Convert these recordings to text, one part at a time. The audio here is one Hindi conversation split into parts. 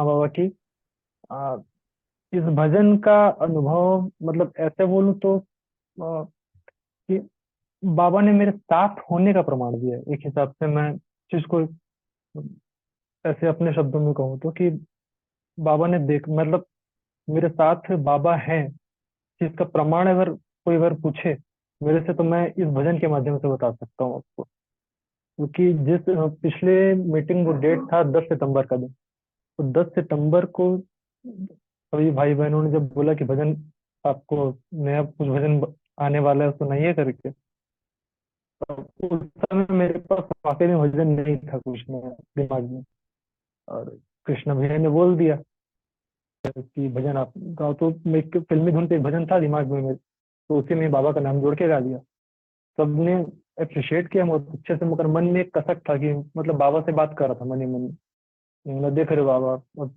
बाबा की आ, इस भजन का अनुभव मतलब ऐसे बोलूं तो आ, कि बाबा ने मेरे साथ होने का प्रमाण दिया है। एक हिसाब से मैं जिसको ऐसे अपने शब्दों में कहूँ तो कि बाबा ने देख मतलब मेरे साथ बाबा है, जिसका प्रमाण अगर कोई अगर पूछे मेरे से तो मैं इस भजन के माध्यम से बता सकता हूँ आपको। क्योंकि जिस पिछले मीटिंग वो डेट था 10 सितंबर का दिन, तो 10 सितंबर को सभी भाई बहनों ने जब बोला कि भजन आपको नया कुछ भजन आने वाला है सुनाइए करके, तो उस समय मेरे पास वाकई में भजन नहीं था कुछ नया दिमाग में। और कृष्ण भैया ने बोल दिया कि भजन आप गाओ, तो मैं एक फिल्मी धुन पे एक भजन था दिमाग में मेरे, तो उसी में बाबा का नाम जोड़ के गा दिया। सबने अप्रिशिएट किया बहुत अच्छे से, मगर मन में एक कसक था कि मतलब बाबा से बात कर रहा था मन ही मन में। मैं देख रहे हो बाबा और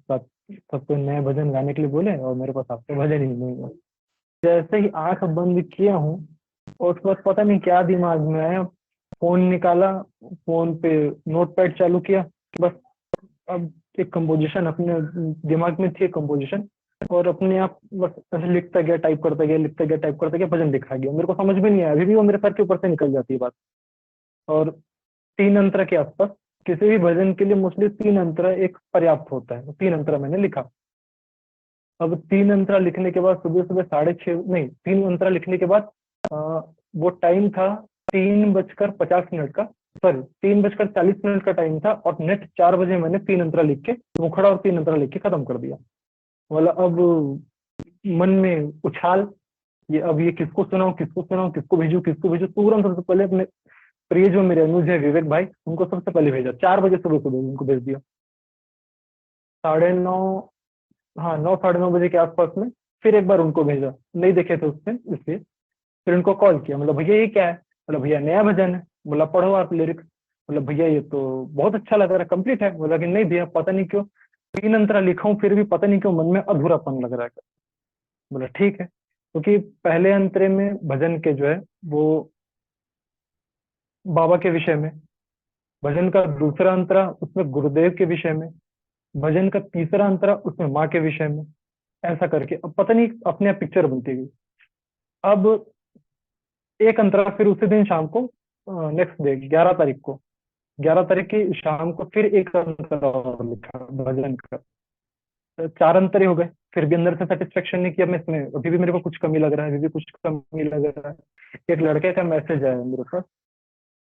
सबको नए भजन गाने के लिए बोले और मेरे पास आपके भजन ही नहीं है। जैसे ही आंख बंद किया हूँ और उसके बाद पता नहीं क्या दिमाग में आया, फोन निकाला, फोन पे नोटपैड चालू किया, बस अब एक कंपोजिशन अपने दिमाग में थी, एक कंपोजिशन, और अपने आप बस ऐसे लिखता गया, टाइप करता गया, लिखता गया, टाइप करता गया, भजन लिखा गया। मेरे को समझ में नहीं आया, अभी भी वो मेरे सर के ऊपर से निकल जाती है बात। और 3 अंतरा के आसपास, किसी भी भजन के लिए मोस्टली 3 अंतरा एक पर्याप्त होता है, तो 3 अंतरा मैंने लिखा। अब 3 अंतरा लिखने के बाद सुबह सुबह 6:30, नहीं 3 अंतरा लिखने के बाद आ, वो टाइम था 3:50 का, सॉरी 3:40 का टाइम था, और नेट 4 बजे मैंने 3 अंतरा लिख के मुखड़ा और 3 अंतरा लिख के खत्म कर दिया। बोला अब मन में उछाल, ये अब ये किसको सुनाऊं, किसको सुनाऊं, किसको भेजूं, किसको भेजूं, तुरंत सबसे पहले अपने प्रिय जो मेरे अनुज है विवेक भाई, उनको सबसे पहले भेजा। 4 बजे सुबह सुबह उनको भेज दिया। 9:30, हाँ 9, 9:30 बजे के आसपास में फिर एक बार उनको भेजा, नहीं देखे थे उससे इसलिए। फिर उनको कॉल किया, मतलब भैया ये क्या है, बोला भैया नया भजन है। बोला पढ़ो आप लिरिक्स। बोला भैया ये तो बहुत अच्छा लग रहा है, कंप्लीट है। बोला कि नहीं भैया पता नहीं क्यों 3 अंतरा लिखा हूँ फिर भी पता नहीं क्यों मन में अधूरापन लग रहा है। बोला ठीक है, क्योंकि पहले अंतरे में भजन के जो है वो बाबा के विषय में, भजन का दूसरा अंतरा उसमें गुरुदेव के विषय में, भजन का तीसरा अंतरा उसमें माँ के विषय में, ऐसा करके अब पता नहीं अपने आप पिक्चर बनती गई। अब एक अंतरा फिर उसी दिन शाम को, नेक्स्ट डे 11 तारीख को, 11 तारीख की शाम को फिर एक अंतरा और लिखा भजन का। 4 अंतरे हो गए, फिर भी अंदर से सेटिस्फेक्शन नहीं किया मैं इसमें, अभी भी मेरे को कुछ कमी लग रहा है, अभी भी कुछ कमी लग रहा है। एक लड़के का मैसेज आया मेरे पास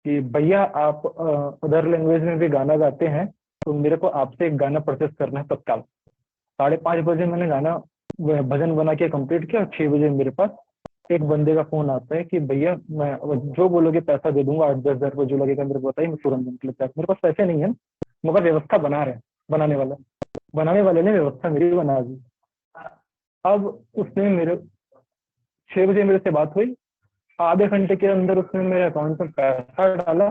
कि भैया आप अदर लैंग्वेज में भी गाना गाते हैं, तो मेरे को आपसे एक गाना परचेस करना है तत्काल। 5:30 बजे मैंने गाना भजन बना के कंप्लीट किया, और 6 बजे मेरे पास एक बंदे का फोन आता है कि भैया मैं जो बोलोगे पैसा दे दूंगा, 8-10 हज़ार जो लगेगा मेरे को बताइए, मैं तुरंत निकल जाए। मेरे पास पैसे नहीं है, मगर व्यवस्था बना रहे हैं, बनाने वाले ने व्यवस्था मेरी बना दी। अब उसने मेरे 6 बजे मेरे से बात हुई, आधे घंटे के अंदर उसने मेरे अकाउंट में पैसा डाला।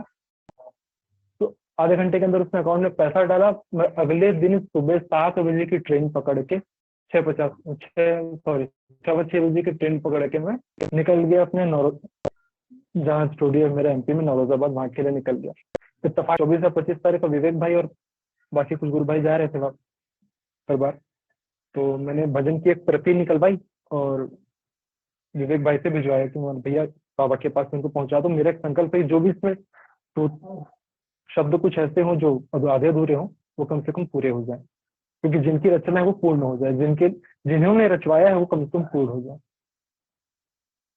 तो आधे घंटे के अंदर उसने अकाउंट में पैसा डाला। मैं अगले दिन सुबह 7 बजे की ट्रेन पकड़ के, 6:50, 6 बजे की ट्रेन पकड़ के मैं निकल गया अपने जहाँ स्टूडियो है मेरा एमपी में, नौरोजाबाद, वहां के लिए निकल गया। इत्तेफाक 24 या 25 तारीख को विवेक भाई और बाकी कुछ गुरु भाई जा रहे थे वहाँ हर बार, तो मैंने भजन की एक प्रति निकलवाई और विवेक भाई से भिजवाया कि भैया बाबा के पास उनको पहुंचा दो। मेरा एक संकल्प है जो भी इसमें तो शब्द कुछ ऐसे हों जो आधे अधूरे हों, वो कम से कम पूरे हो जाए, क्योंकि जिनकी रचना है वो पूर्ण हो जाए, जिन्होंने रचवाया है वो कम से कम पूर्ण हो जाए।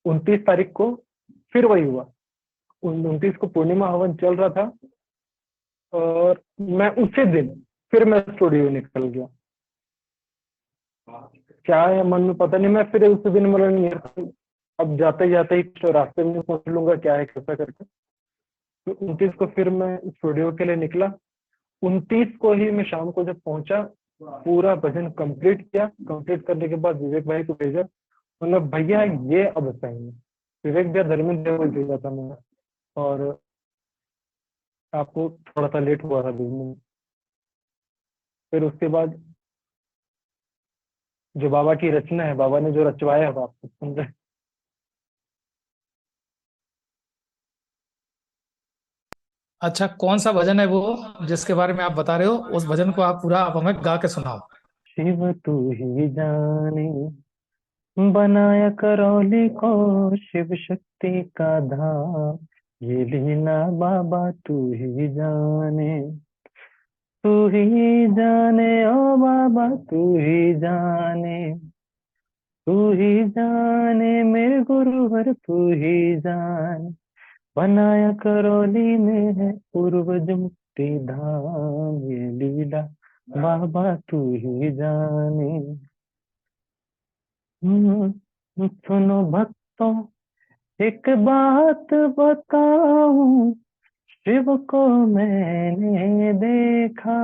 29 तारीख को फिर वही हुआ। 29 को पूर्णिमा हवन चल रहा था, और मैं उसी दिन फिर मैं स्टूडियो निकल गया। क्या है मन में पता नहीं, मैं फिर उसी दिन मतलब नहीं है, अब जाते जाते ही तो रास्ते में पूछ लूंगा क्या है कैसा करके। तो 29 को फिर मैं स्टूडियो के लिए निकला। 29 को ही मैं शाम को जब पहुंचा, पूरा भजन कंप्लीट किया। कंप्लीट करने के बाद विवेक भाई को भेजा, मतलब भैया ये अब सही है। विवेक भैया धर्मेंद्र को भेजा था मैंने, और आपको थोड़ा सा लेट हुआ था भेजने में। फिर उसके बाद जो बाबा की रचना है, बाबा ने जो रचवाया है वो आप सुन रहे हैं। अच्छा, कौन सा भजन है वो जिसके बारे में आप बता रहे हो? उस भजन को आप पूरा आप हमें गा के सुनाओ। शिव तू ही जाने, बनाया करौली को शिव शक्ति का धाम। ये लीला बाबा तू ही जाने, तू ही जाने ओ बाबा तू ही जाने, तू ही जाने मेरे गुरुवर तू ही जाने, बनाया करौली में है पूर्वज मुक्ति धाम। ये लीला बाबा तू ही जाने। सुनो भक्तों एक बात बताऊं, शिव को मैंने देखा,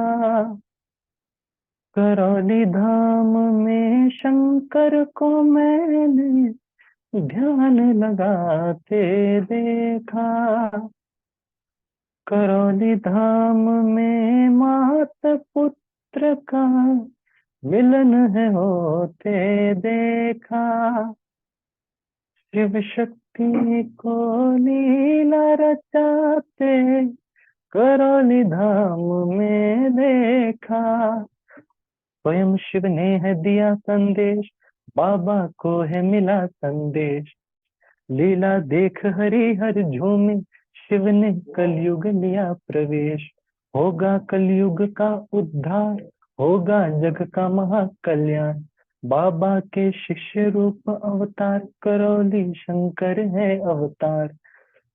करौली धाम में शंकर को मैंने ध्यान लगाते देखा। करौली धाम में मात पुत्र का मिलन है होते देखा। शिव शक्ति को लीला रचाते करौली धाम में देखा। स्वयं शिव ने है दिया संदेश, बाबा को है मिला संदेश। लीला देख हरि हर झूमे, शिव ने कलयुग लिया प्रवेश। होगा कलयुग का उद्धार, होगा जग का महाकल्याण। बाबा के शिष्य रूप अवतार, करौली शंकर है अवतार।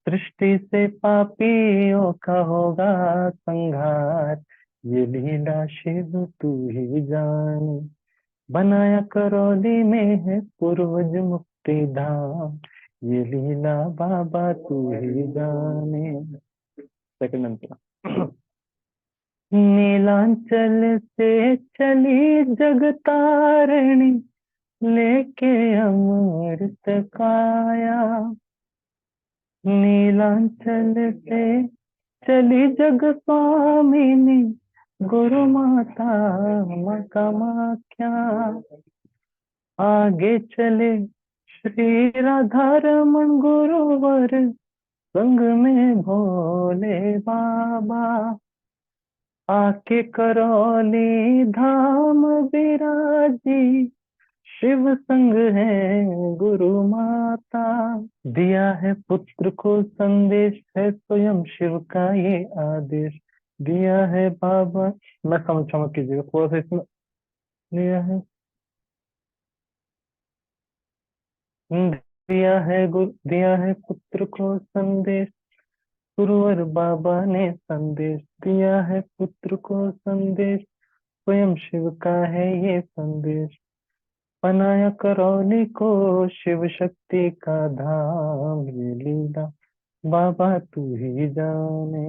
सृष्टि से पापियों का होगा संहार। ये लीला शिव तू ही जाने, बनाया करौली में है पूर्वज मुक्ति धाम। ये लीला बाबा तू ही जाने। सेकंड अंतरा। नीलांचल से चली जगतारिणी, लेके अमृत काया। नीलांचल से चली जग स्वामिनी, गुरु माता कामाख्या। आगे चले श्री राधा रमन गुरुवर, संग में भोले बाबा। आके करौली धाम विराजी, शिव संग है गुरु माता। दिया है पुत्र को संदेश, है स्वयं शिव का ये आदेश। दिया है बाबा, मैं समझ क्षमा कीजिएगा थोड़ा सा इसमें। दिया है पुत्र को संदेश, गुरुवर बाबा ने संदेश दिया है पुत्र को संदेश। स्वयं शिव का है ये संदेश, बनाया करौली को शिव शक्ति का धाम। ये लीला बाबा तू ही जाने।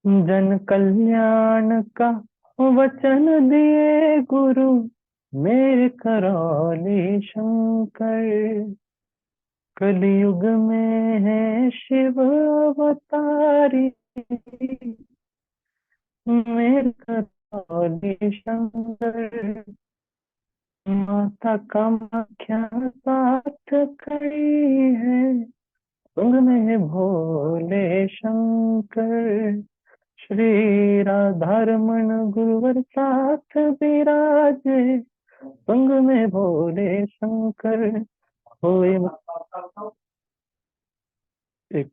जन कल्याण का वचन दिए गुरु, मेरे करौली शंकर। कलयुग में है शिव अवतारी, मेरे करौली शंकर। माता कामाख्या साथ खड़ी है, संग में भोले शंकर। श्री राधा रमन गुरुवर साथ विराजे, संग में भोले शंकर। होए एक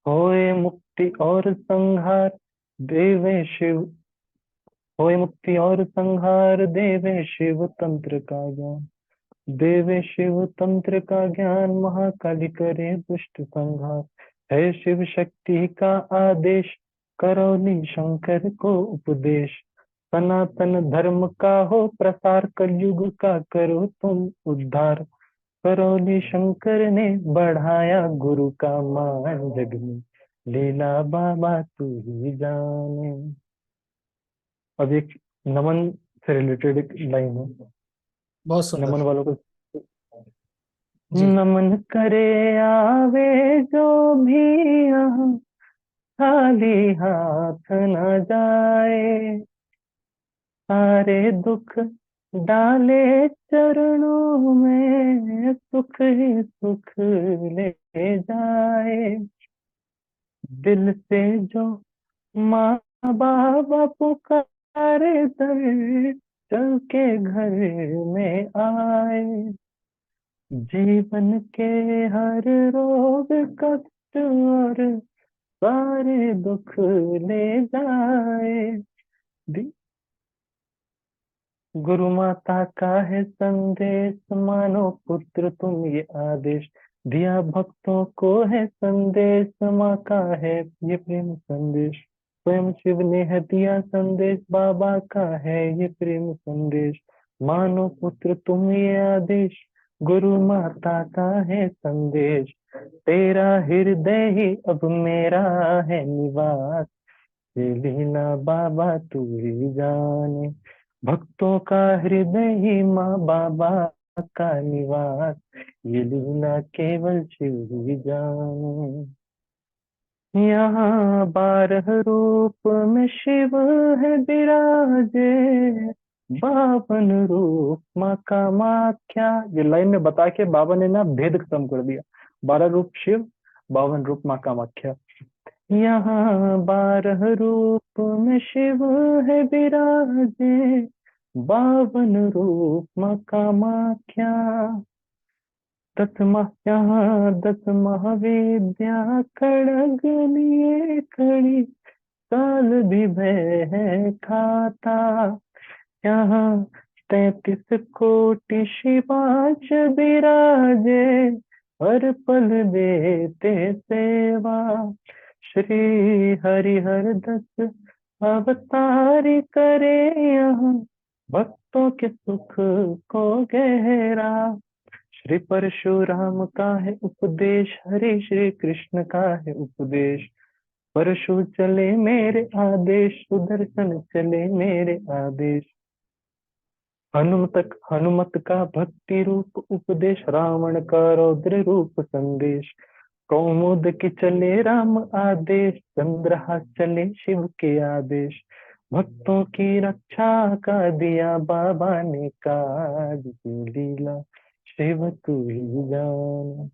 होए मुक्ति और संहार, देवे शिव। होए मुक्ति और संहार, देवे शिव तंत्र का ज्ञान। देवे शिव तंत्र का ज्ञान, महाकाली करे दुष्ट संहार। है शिव शक्ति का आदेश, करौली शंकर को उपदेश। सनातन धर्म का हो प्रसार, कलयुग का करो तुम उद्धार। करौली शंकर ने बढ़ाया गुरु का मान जग में, लीला बाबा तू ही जाने। अब एक नमन से रिलेटेड एक लाइन है, बहुत सुंदर। नमन वालों को। जी। नमन करे आवे जो भी यहाँ, खाली हाथ न जाए। सारे दुख डाले चरणों में, सुख ही सुख ले जाए। दिल से जो माँ बाबा पुकारे दर, चल के घर में आए, जीवन के हर रोग कष्ट और सारे दुख ले जाए। दि- गुरु माता का है संदेश, मानो पुत्र तुम ये आदेश, दिया भक्तों को है संदेश, माँ का है ये प्रेम संदेश। स्वयं शिव ने है दिया संदेश, बाबा का है ये प्रेम संदेश, मानो पुत्र तुम ये आदेश, गुरु माता का है संदेश। तेरा हृदय ही अब मेरा है निवास, ये लीला बाबा तू ही जाने, भक्तों का हृदय ही माँ बाबा का निवास, ये लीला केवल शिव ही जाने। यहाँ 12 रूप में शिव है विराजे, 52 रूप माँ कामाख्या। ये लाइन में बता के बाबा ने ना भेद खत्म कर दिया। 12 रूप शिव, 52 रूप माँ कामाख्या। यहाँ 12 रूप में शिव है विराजे, 52 रूप माँ कामाख्या। यहाँ 10 महाविद्या खड़ग लिए खड़ी, काल भी भय है खाता। यहाँ 33 कोटि शिवाच विराजे, हर पल देते सेवा। श्री हरिहर 10 अवतारी करे यहाँ, भक्तों के सुख को गहरा। श्री परशुराम का है उपदेश, हरि श्री कृष्ण का है उपदेश, परशु चले मेरे आदेश, सुदर्शन चले मेरे आदेश। हनुमत का भक्ति रूप उपदेश, रावण का रौद्र रूप संदेश। कौमुद की चले राम आदेश, चंद्रहास चले शिव के आदेश। भक्तों की रक्षा का दिया बाबा ने काज, की लीला शिव तू ही जान।